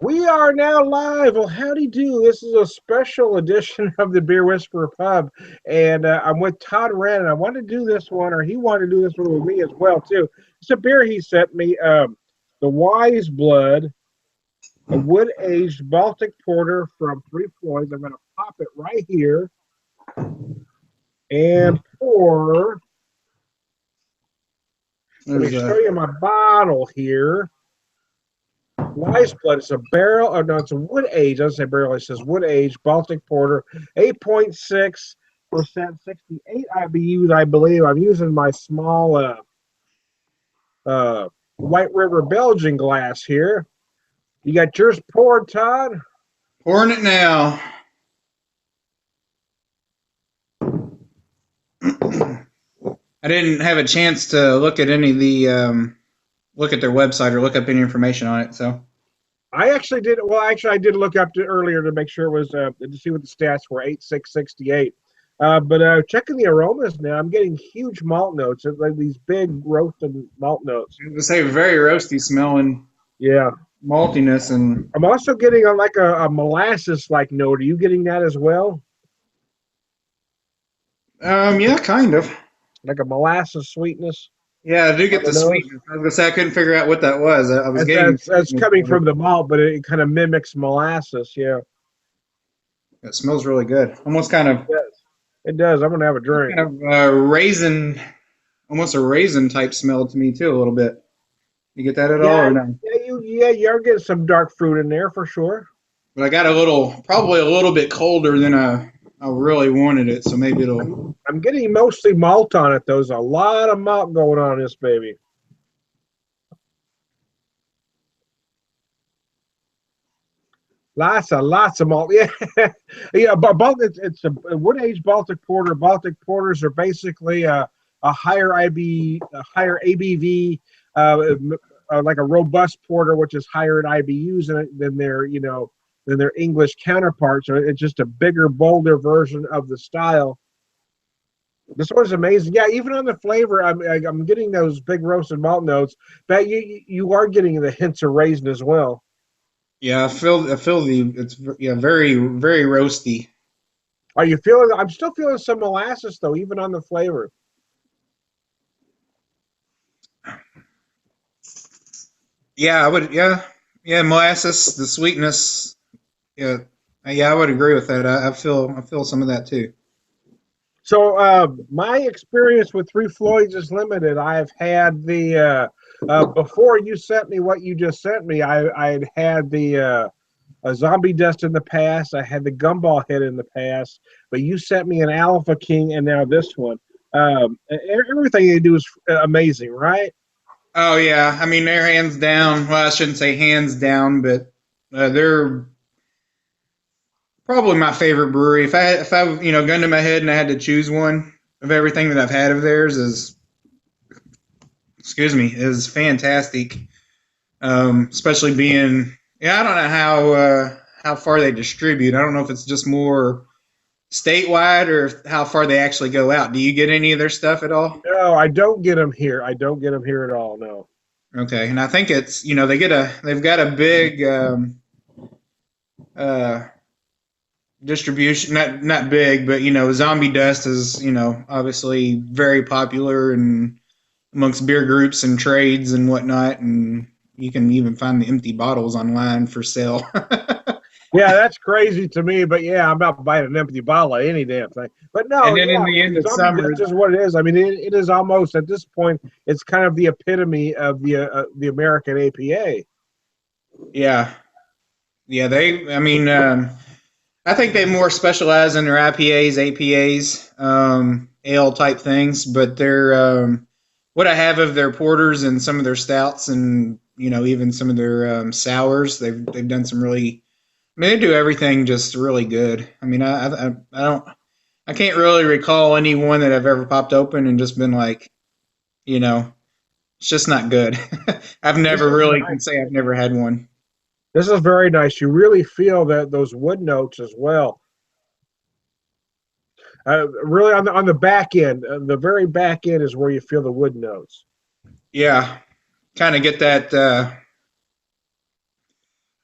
We are now live. Well, howdy do. This is a special edition of the Beer Whisperer Pub, and I'm with Todd Renn. And I wanted to do this one, or he wanted to do this one with me as well too. It's a beer he sent me, the Wiseblood, a wood-aged Baltic Porter from Three Floyds. I'm going to pop it right here and pour. Let me There's show you my bottle here. Wiseblood. It's a barrel. Oh no, it's a wood age. I don't say barrel. It says wood age Baltic Porter, 8.6%, 68 IBUs. I believe I'm using my small White River Belgian glass here. You got yours poured, Todd? pouring it now. I didn't have a chance to look at any of the look at their website or look up any information on it. So I actually did. Well, actually, I did look up to earlier to make sure it was to see what the stats were. 8.668. But checking the aromas now, I'm getting huge malt notes. It's like these big roasted malt notes. it was a very roasty smell and Yeah. maltiness, and I'm also getting a molasses like note. Are you getting that as well? yeah, kind of. Like a molasses sweetness Yeah, I do on get the the nose? sweetness. I was gonna say I couldn't figure out what that was. I was getting the That's sweetness, coming but from the malt, but it kind of mimics molasses. Yeah, it smells really good. Almost kind of, it does. It does. I'm gonna have a drink. raisin, almost a raisin type smell to me too, a little bit. You get that at all Yeah, or no? you're getting some dark fruit in there for sure. But I got probably a little bit colder than I really wanted it, so maybe I'm it'll. I'm getting mostly malt on it. There's a lot of malt going on in this baby. Lots of malt. Yeah, yeah. But it's a wood aged Baltic Porter. Baltic Porters are basically a higher a higher ABV, like a robust porter, which is higher in IBUs than their English counterparts. So it's just a bigger, bolder version of the style. This one's amazing. Yeah, even on the flavor, I'm getting those big roasted malt notes. But you are getting the hints of raisin as well. Yeah, I feel it's very very roasty. Are you feeling? I'm still feeling some molasses though, even on the flavor. Yeah, I would. Yeah, molasses, the sweetness. Yeah, yeah, I would agree with that. I feel some of that too. So my experience with Three Floyds is limited. I've had the before you sent me what you just sent me. I had the zombie dust in the past. I had the gumball head in the past, but you sent me an Alpha King, and now this one. Everything they do is amazing, right? Oh yeah, I mean they're hands down. Well, I shouldn't say hands down, but they're probably my favorite brewery. If I gun to my head and I had to choose one of everything that I've had of theirs is is fantastic. Especially being I don't know how far they distribute. I don't know if it's just more statewide or how far they actually go out. Do you get any of their stuff at all? No, I don't get them here. I don't get them here at all. No. Okay, and I think it's they've got a big uh, distribution, not big, but Zombie Dust is obviously very popular and amongst beer groups and trades and whatnot, and you can even find the empty bottles online for sale. Yeah, that's crazy to me, but yeah, I'm not buying an empty bottle of any damn thing. But no, And then in yeah, the end of zombie summer, dust is what it is. I mean, it is almost at this point, it's kind of the epitome of the American APA. yeah, yeah, I mean, I think they more specialize in their IPAs, APAs, ale type things, but they're what I have of their porters and some of their stouts and even some of their sours, they've done some really. I mean, they do everything just really good. I mean, I don't I can't really recall any one that I've ever popped open and just been like, you know, it's just not good. I've This never is really can nice. say I've never had one. This is very nice. You really feel that those wood notes as well. Really on the back end, the very back end is where you feel the wood notes. Yeah, kind of get that.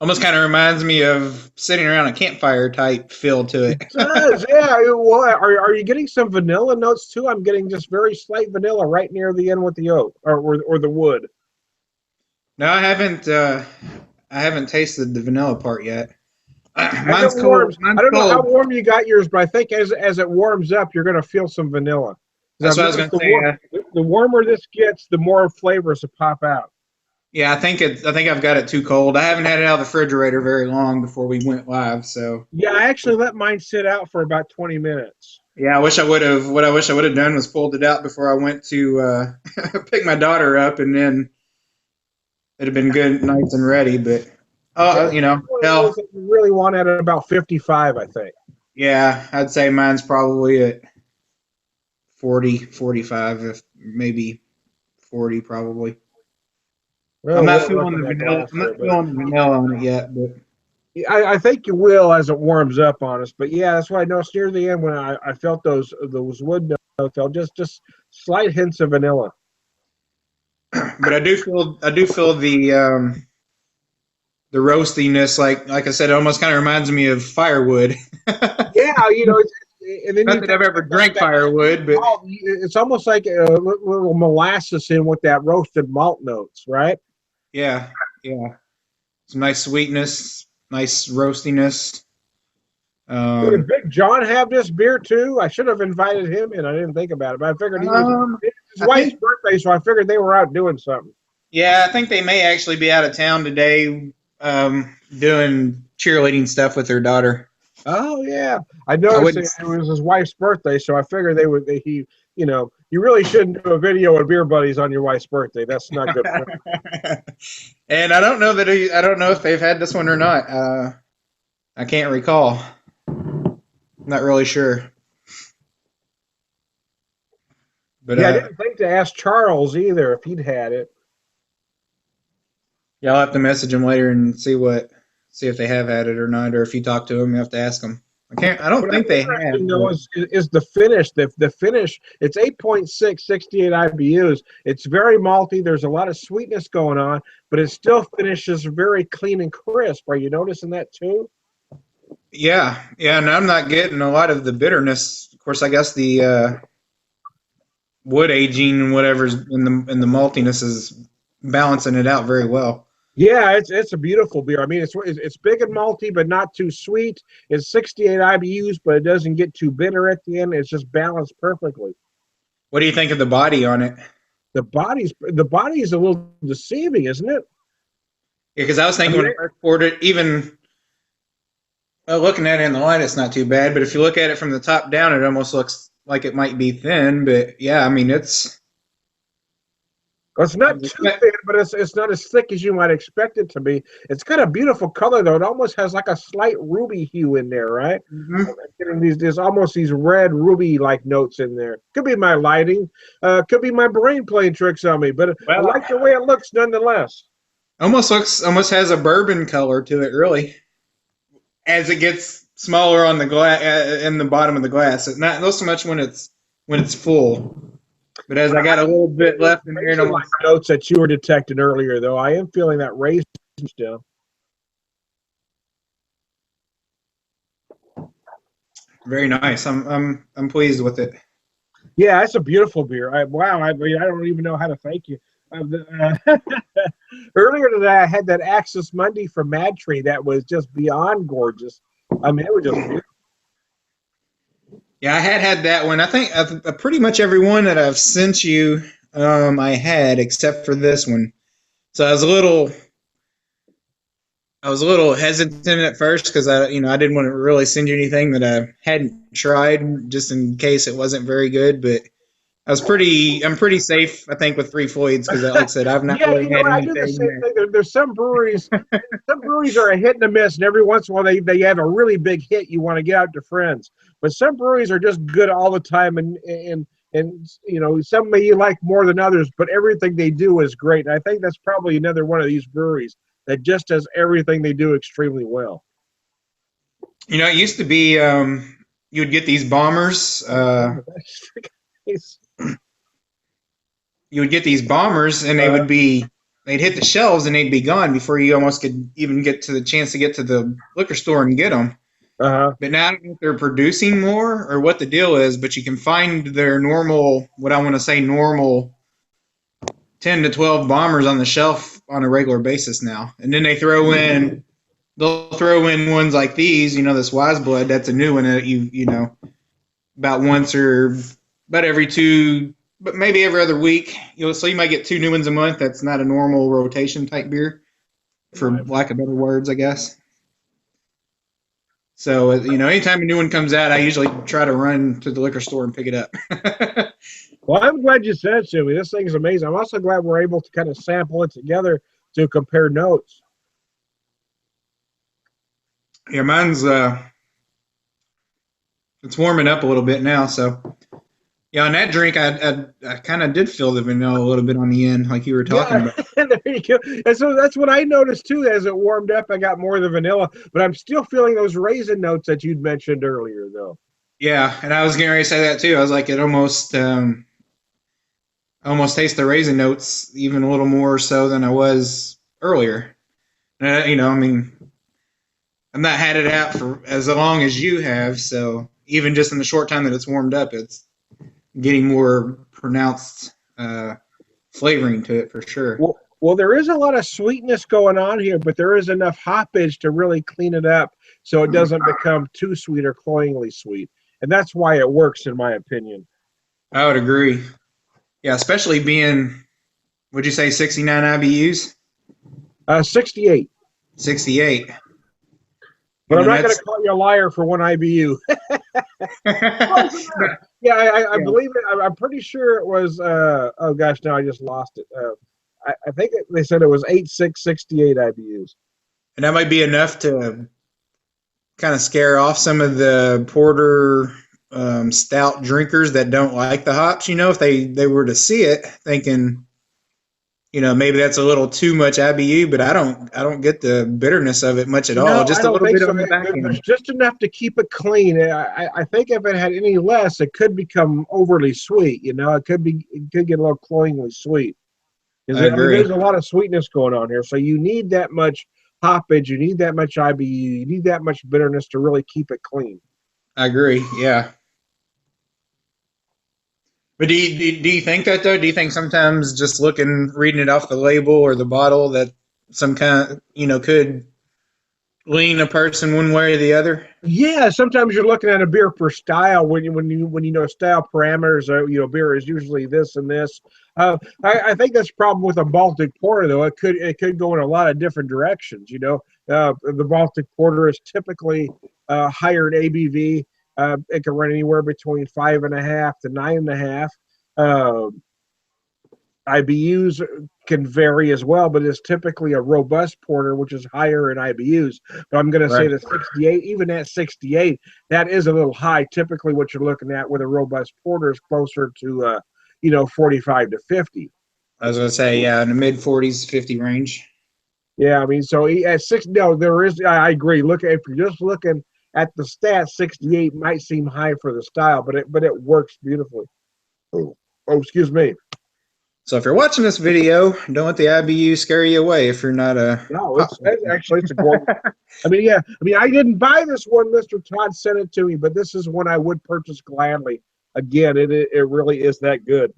Almost kind of reminds me of sitting around a campfire type feel to It it. does, yeah. Well, are you getting some vanilla notes too? I'm getting just very slight vanilla right near the end with the oak or the wood. No, I haven't tasted the vanilla part yet. As it Mine's cold. warms, I Mine's don't know how cold. warm you got yours, but I think as it warms up, you're going to feel some vanilla. Because That's I've what I was noticed gonna say. the warmer this gets, the more flavors will pop out. Yeah, I think I've got it too cold. I haven't had it out of the refrigerator very long before we went live. So Yeah, I actually let mine sit out for about 20 minutes. yeah, I wish I would have. What I wish I would have done was pulled it out before I went to pick my daughter up, and then it'd have been good, nice and ready. But Yeah, you that's know, one of those hell, that you really want at about 55, I think. yeah, I'd say mine's probably at 40, 45, if maybe 40, probably. Well, we'll look in that glass I'm not there, but feeling the vanilla on it yet, but I think you will as it warms up on us. But yeah, that's why I noticed near the end when I felt those wood notes, felt just slight hints of vanilla. I do feel the roastiness. Like I said, it almost kind of reminds me of firewood. Yeah, and then Not you that take I've ever drank that firewood, but malt. It's almost like a little molasses in with that roasted malt notes, right? yeah, yeah, some nice sweetness, nice roastiness. So did Um, Big John have this beer too? I should have invited him in. I didn't think about it, but I figured um, it's his I wife's think birthday, so I figured they were out doing something. yeah, I think they may actually be out of town today, doing cheerleading stuff with their daughter. Oh yeah, I I noticed wouldn't. it was his wife's birthday, so I figured they would. You really shouldn't do a video with beer buddies on your wife's birthday. That's not good. And I don't know I don't know if they've had this one or not. I can't recall. Not really sure. But Yeah, I didn't think to ask Charles either if he'd had it. yeah, I'll have to message them later and see if they have had it or not, or if you talk to them, you have to ask them. I can't. I don't What I'm think they interested have. in though But is the finish. The finish. It's 8.6, 68 IBUs. It's very malty. There's a lot of sweetness going on, but it still finishes very clean and crisp. Are you noticing that too? yeah, yeah, and I'm not getting a lot of the bitterness. Of course, I guess the wood aging and whatever's in the maltiness is balancing it out very well. Yeah, it's a beautiful beer. I mean, it's big and malty, but not too sweet. It's 68 IBUs, but it doesn't get too bitter at the end. It's just balanced perfectly. What do you think of the body on it? The body's a little deceiving, isn't it? Yeah, because I was I thinking mean, when I first poured it, even looking at it in the light, it's not too bad. But if you look at it from the top down, it almost looks like it might be thin. But yeah, I mean, it's not too thin, but it's not as thick as you might expect it to be. It's got a beautiful color though. It almost has like a slight ruby hue in there, right? I'm Mhm. getting there's almost these red ruby like notes in there. Could be my lighting, could be my brain playing tricks on me, but I Well, like the way it looks nonetheless. almost has a bourbon color to it, really. As it gets smaller on the glass in the bottom of the glass, not so much when it's full, but as I got a little bit Those left in here, and raisin like notes that you were detecting earlier, though, I am feeling that raisin still. very nice. I'm pleased with it. Yeah, it's a beautiful beer. Wow, I mean, I don't even know how to thank you. Earlier today, I had that Axis Monday from Mad Tree that was just beyond gorgeous. I mean, it was just beautiful. Yeah, I had that one. I think pretty much every one that I've sent you, I had except for this one. So I was a little hesitant at first because I didn't want to really send you anything that I hadn't tried, just in case it wasn't very good. But I'm pretty safe, I think, with three Floyds because, like I said, I've not Yeah, really had I do the anything same that. thing. There's some breweries. Some breweries are a hit and a miss, and every once in a while they have a really big hit you want to get out to friends. But some breweries are just good all the time, and some may you like more than others, but everything they do is great. And I think that's probably another one of these breweries that just does everything they do extremely well. It used to be you would get these bombers. Oh, that's You would get these bombers, and they uh, would be they'd hit the shelves and they'd be gone before you almost could even get to the chance to get to the liquor store and get them. But now I don't know if they're producing more or what the deal is, but you can find their normal, what I want to say, normal 10 to 12 bombers on the shelf on a regular basis now. And then they'll throw in ones like these, this Wiseblood, that's a new one that about once or about every two, but maybe every other week. So you might get 2 new ones a month. That's not a normal rotation type beer, for lack of better words, I guess. So, anytime a new one comes out, I usually try to run to the liquor store and pick it up. Well, I'm glad you said it to me. This thing is amazing. I'm also glad we're able to kind of sample it together to compare notes. Yeah, mine's it's warming up a little bit now. So, yeah, on that drink, I kind of did feel the vanilla a little bit on the end, like you were talking about. There you go. And so that's what I noticed too. As it warmed up, I got more of the vanilla, but I'm still feeling those raisin notes that you'd mentioned earlier, though. Yeah, and I was getting ready to say that too. I was like, it almost taste the raisin notes even a little more so than I was earlier. I mean, I've not had it out for as long as you have, so even just in the short time that it's warmed up, it's getting more pronounced flavoring to it for sure. Well, there is a lot of sweetness going on here, but there is enough hoppage to really clean it up so it doesn't become too sweet or cloyingly sweet. And that's why it works, in my opinion. I would agree. Yeah, especially being, would you say 69 IBUs? 68. 68. But I'm not going to call you a liar for 1 IBU. Yeah, I believe it. I'm pretty sure it was. Oh gosh, now I just lost it. I think they said it was 8668 IBUs. And that might be enough to kind of scare off some of the porter stout drinkers that don't like the hops. If they were to see it, thinking, maybe that's a little too much IBU, but I don't get the bitterness of it much at all. Just a little bit on the back end. There's just enough to keep it clean. I think if it had any less, it could become overly sweet. It could get a little cloyingly sweet. I agree. There's a lot of sweetness going on here, so you need that much hoppage, you need that much IBU, you need that much bitterness to really keep it clean. I agree. Yeah. But do you think that though? Do you think sometimes just reading it off the label or the bottle that some kind of, could lean a person one way or the other? Yeah, sometimes you're looking at a beer per style when you know style parameters. Beer is usually this and this. I think that's the problem with a Baltic Porter, though. It could go in a lot of different directions. The Baltic Porter is typically higher in ABV. It can run anywhere between 5.5 to 9.5. IBUs can vary as well, but it's typically a robust porter, which is higher in IBUs. But I'm going to say that 68, even at 68, that is a little high. Typically, what you're looking at with a robust porter is closer to 45 to 50. I was going to say, yeah, in the mid 40s, 50 range. Yeah, I mean, so at 6, no, there is. I agree. If you're just looking at the stats, 68 might seem high for the style, but it works beautifully. Oh, excuse me. So if you're watching this video, don't let the IBU scare you away if you're not a... No, it's a great... I didn't buy this one. Mr. Todd sent it to me, but this is one I would purchase gladly. Again, it really is that good.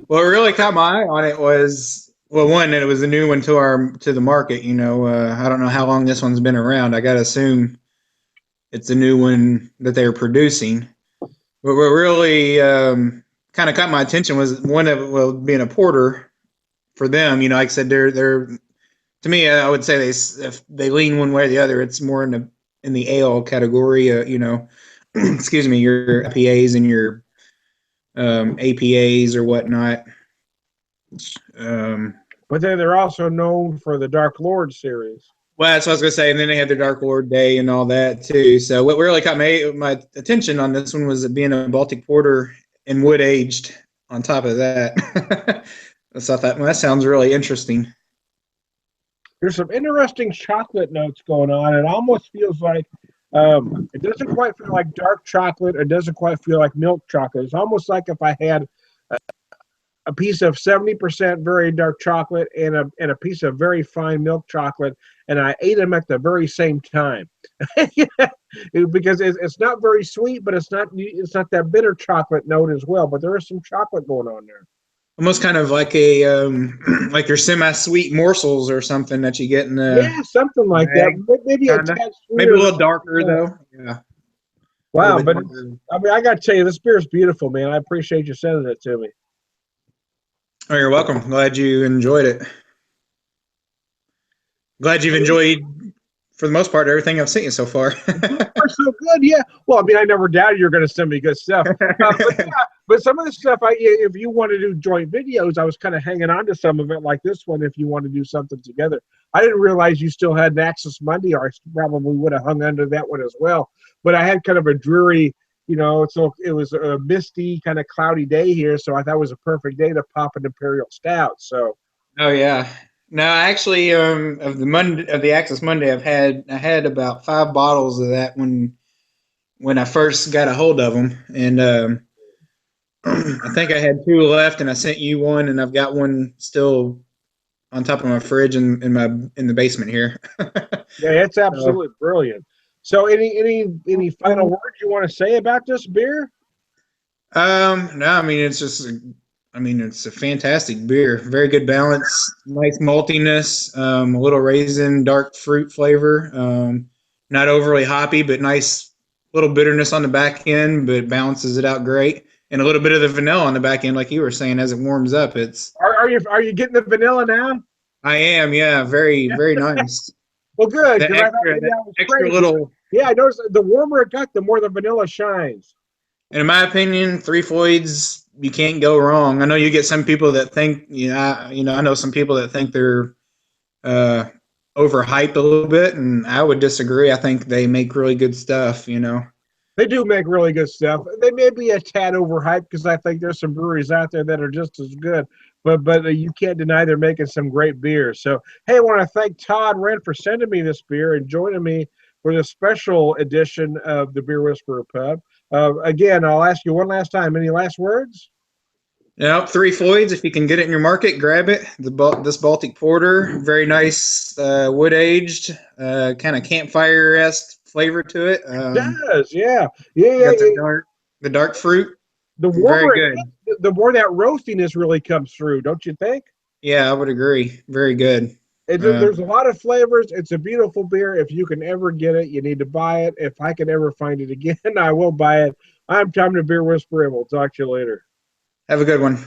What really caught my eye on it was, well, one, that it was a new one to the market. I don't know how long this one's been around. I got to assume it's a new one that they're producing. But what really... kind of caught my attention was one of it being a porter for them. Like I said, they're to me, I would say if they lean one way or the other, it's more in the ale category. Excuse me, your IPAs and your APAs or whatnot. But then they're also known for the Dark Lord series. Well, that's what I was going to say. And then they had their Dark Lord Day and all that too. So what really caught my attention on this one was it being a Baltic Porter and wood aged on top of that. So I thought, well, that sounds really interesting. There's some interesting chocolate notes going on. It almost feels like it doesn't quite feel like dark chocolate. It doesn't quite feel like milk chocolate. It's almost like if I had a piece of 70% very dark chocolate and a piece of very fine milk chocolate, and I ate them at the very same time. Because it's not very sweet, but it's not that bitter chocolate note as well. But there is some chocolate going on there. Almost kind of like a like your semi-sweet morsels or something that you get in the Yeah, something like that. bag. Maybe a Kinda. tad Maybe a sweeter. little darker though. Yeah, a little Wow, bit but darker. I mean, I got to tell you, this beer is beautiful, man. I appreciate you sending it to me. Oh, you're welcome. Glad you enjoyed it. Glad you've enjoyed, for the most part, everything I've sent you so far. We're so good, yeah. Well, I mean, I never doubted you're going to send me good stuff. But yeah, but some of the stuff, if you want to do joint videos, I was kind of hanging on to some of it, like this one. If you want to do something together, I didn't realize you still had an Access Monday, or I probably would have hung under that one as well. But I had kind of a dreary, so it was a misty, kind of cloudy day here, so I thought it was a perfect day to pop an Imperial Stout. So. Oh yeah. No, actually, of the Access Monday, I had about 5 bottles of that when I first got a hold of them, and I think I had 2 left, and I sent you one, and I've got one still on top of my fridge in the basement here. Yeah, it's So, absolutely brilliant. So, any final words you want to say about this beer? no, I mean it's a fantastic beer. Very good balance, nice maltiness, a little raisin, dark fruit flavor. Not overly hoppy, but nice little bitterness on the back end, but balances it out great. And a little bit of the vanilla on the back end, like you were saying, as it warms up. Are you getting the vanilla now? I am, yeah, very, very nice. Well, good, because I thought maybe I was Extra crazy. little. Yeah, I noticed the warmer it got, the more the vanilla shines. And in my opinion, Three Floyds, you can't go wrong. I know you get some people that think, I know some people that think they're uh, overhyped a little bit, and I would disagree. I think they make really good stuff. They do make really good stuff. They may be a tad overhyped because I think there's some breweries out there that are just as good. But you can't deny they're making some great beer. So hey, I want to thank Todd Renn for sending me this beer and joining me for the special edition of the Beer Whisperer Pub. Again, I'll ask you one last time. Any last words? Three Floyds, if you can get it in your market, grab it. This Baltic Porter, very nice, wood aged, kind of campfire esque flavor to it. Does, yeah, yeah, yeah, Got yeah. the dark fruit, The very warmer it good. gets, the more that roastiness really comes through, don't you think? Yeah, I would agree. Very good. There's a lot of flavors. It's a beautiful beer. If you can ever get it, you need to buy it. If I can ever find it again, I will buy it. I'm Tom the Beer Whisperer, and we'll talk to you later. Have a good one.